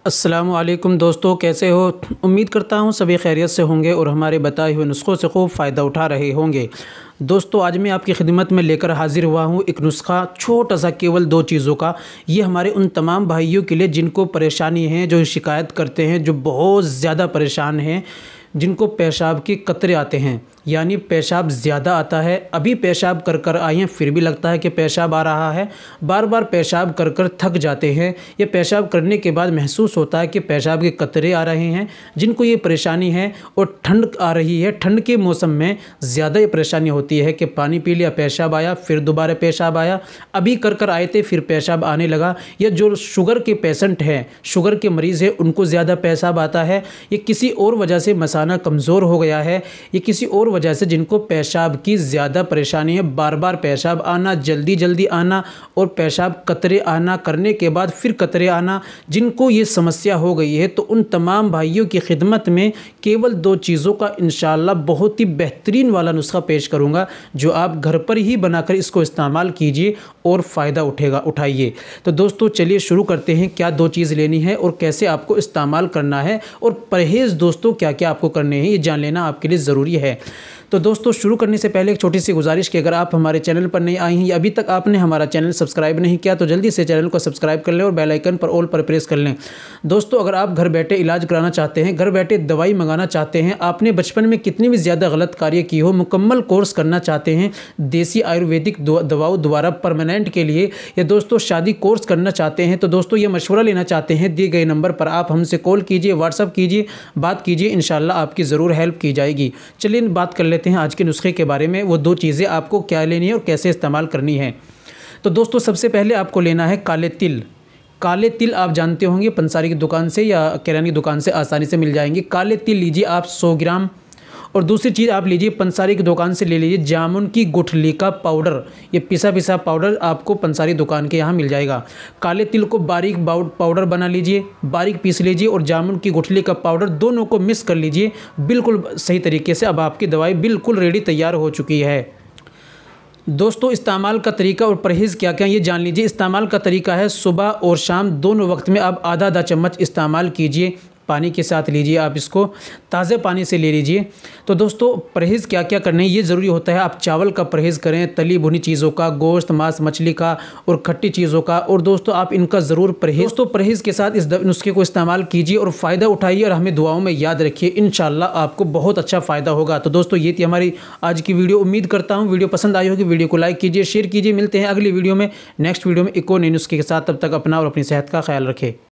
अस्सलामुअलैकुम दोस्तों, कैसे हो। उम्मीद करता हूँ सभी खैरियत से होंगे और हमारे बताए हुए नुस्ख़ों से खूब फ़ायदा उठा रहे होंगे। दोस्तों, आज मैं आपकी खिदमत में लेकर हाज़िर हुआ हूँ एक नुस्ख़ा, छोटा सा, केवल 2 चीज़ों का। ये हमारे उन तमाम भाइयों के लिए जिनको परेशानी है, जो शिकायत करते हैं, जो बहुत ज़्यादा परेशान हैं, जिनको पेशाब के कतरे आते हैं, यानी पेशाब ज़्यादा आता है। अभी पेशाब कर कर आए हैं, फिर भी लगता है कि पेशाब आ रहा है। बार बार पेशाब कर कर थक जाते हैं, या पेशाब करने के बाद महसूस होता है कि पेशाब के कतरे आ रहे हैं। जिनको ये परेशानी है और ठंड आ रही है, ठंड के मौसम में ज़्यादा ये परेशानी होती है कि पानी पी लिया, पेशाब आया, फिर दोबारा पेशाब आया, अभी कर कर आए थे, फिर पेशाब आने लगा। या जो शुगर के पेशेंट हैं, शुगर के मरीज़ हैं, उनको ज़्यादा पेशाब आता है। ये किसी और वजह से मसाना कमज़ोर हो गया है, ये किसी और वजह से जिनको पेशाब की ज़्यादा परेशानी है, बार बार पेशाब आना, जल्दी जल्दी आना और पेशाब कतरे आना, करने के बाद फिर कतरे आना, जिनको ये समस्या हो गई है, तो उन तमाम भाइयों की खिदमत में केवल 2 चीज़ों का इंशाअल्लाह बहुत ही बेहतरीन वाला नुस्खा पेश करूँगा, जो आप घर पर ही बनाकर इसको इस्तेमाल कीजिए और फ़ायदा उठाइए। तो दोस्तों, चलिए शुरू करते हैं। क्या 2 चीज़ लेनी है और कैसे आपको इस्तेमाल करना है, और परहेज़ दोस्तों क्या क्या आपको करने हैं, ये जान लेना आपके लिए ज़रूरी है। तो दोस्तों, शुरू करने से पहले एक छोटी सी गुजारिश कि अगर आप हमारे चैनल पर नहीं आए हैं या अभी तक आपने हमारा चैनल सब्सक्राइब नहीं किया, तो जल्दी से चैनल को सब्सक्राइब कर लें और बेल आइकन पर ऑल पर प्रेस कर लें। दोस्तों, अगर आप घर बैठे इलाज कराना चाहते हैं, घर बैठे दवाई मंगाना चाहते हैं, आपने बचपन में कितनी भी ज़्यादा गलत कार्य की हो, मुकम्मल कोर्स करना चाहते हैं देसी आयुर्वेदिक दवाओं द्वारा परमानेंट के लिए, या दोस्तों शादी कोर्स करना चाहते हैं, तो दोस्तों ये मशवरा लेना चाहते हैं, दिए गए नंबर पर आप हमसे कॉल कीजिए, व्हाट्सअप कीजिए, बात कीजिए, इंशाल्लाह आपकी ज़रूर हेल्प की जाएगी। चलिए बात कर लेते हैं आज के नुस्खे के बारे में। वो 2 चीज़ें आपको क्या लेनी है और कैसे इस्तेमाल करनी है। तो दोस्तों, सबसे पहले आपको लेना है काले तिल। काले तिल आप जानते होंगे, पंसारी की दुकान से या किराने की दुकान से आसानी से मिल जाएंगे। काले तिल लीजिए आप 100 ग्राम। और दूसरी चीज़ आप लीजिए, पंसारी की दुकान से ले लीजिए जामुन की गुठली का पाउडर। ये पिसा पिसा पाउडर आपको पंसारी दुकान के यहाँ मिल जाएगा। काले तिल को बारीक पाउडर बना लीजिए, बारीक पीस लीजिए, और जामुन की गुठली का पाउडर, दोनों को मिक्स कर लीजिए बिल्कुल सही तरीके से। अब आपकी दवाई बिल्कुल रेडी तैयार हो चुकी है। दोस्तों, इस्तेमाल का तरीका और परहेज़ क्या क्या ये जान लीजिए। इस्तेमाल का तरीका है, सुबह और शाम दोनों वक्त में आप आधा आधा चम्मच इस्तेमाल कीजिए। पानी के साथ लीजिए, आप इसको ताज़े पानी से ले लीजिए। तो दोस्तों, परहेज़ क्या क्या करने हैं ये ज़रूरी होता है। आप चावल का परहेज़ करें, तली भुनी चीज़ों का, गोश्त, मांस, मछली का और खट्टी चीज़ों का। और दोस्तों, आप इनका ज़रूर परहेज़ के साथ इस नुस्खे को इस्तेमाल कीजिए और फ़ायदा उठाइए, और हमें दुआओं में याद रखिए। इंशाअल्लाह आपको बहुत अच्छा फ़ायदा होगा। तो दोस्तों, ये थी हमारी आज की वीडियो। उम्मीद करता हूँ वीडियो पसंद आई होगी। वीडियो को लाइक कीजिए, शेयर कीजिए। मिलते हैं अगली वीडियो में, नेक्स्ट वीडियो में एक और नए नुस्खे के साथ। तब तक अपना और अपनी सेहत का ख्याल रखें।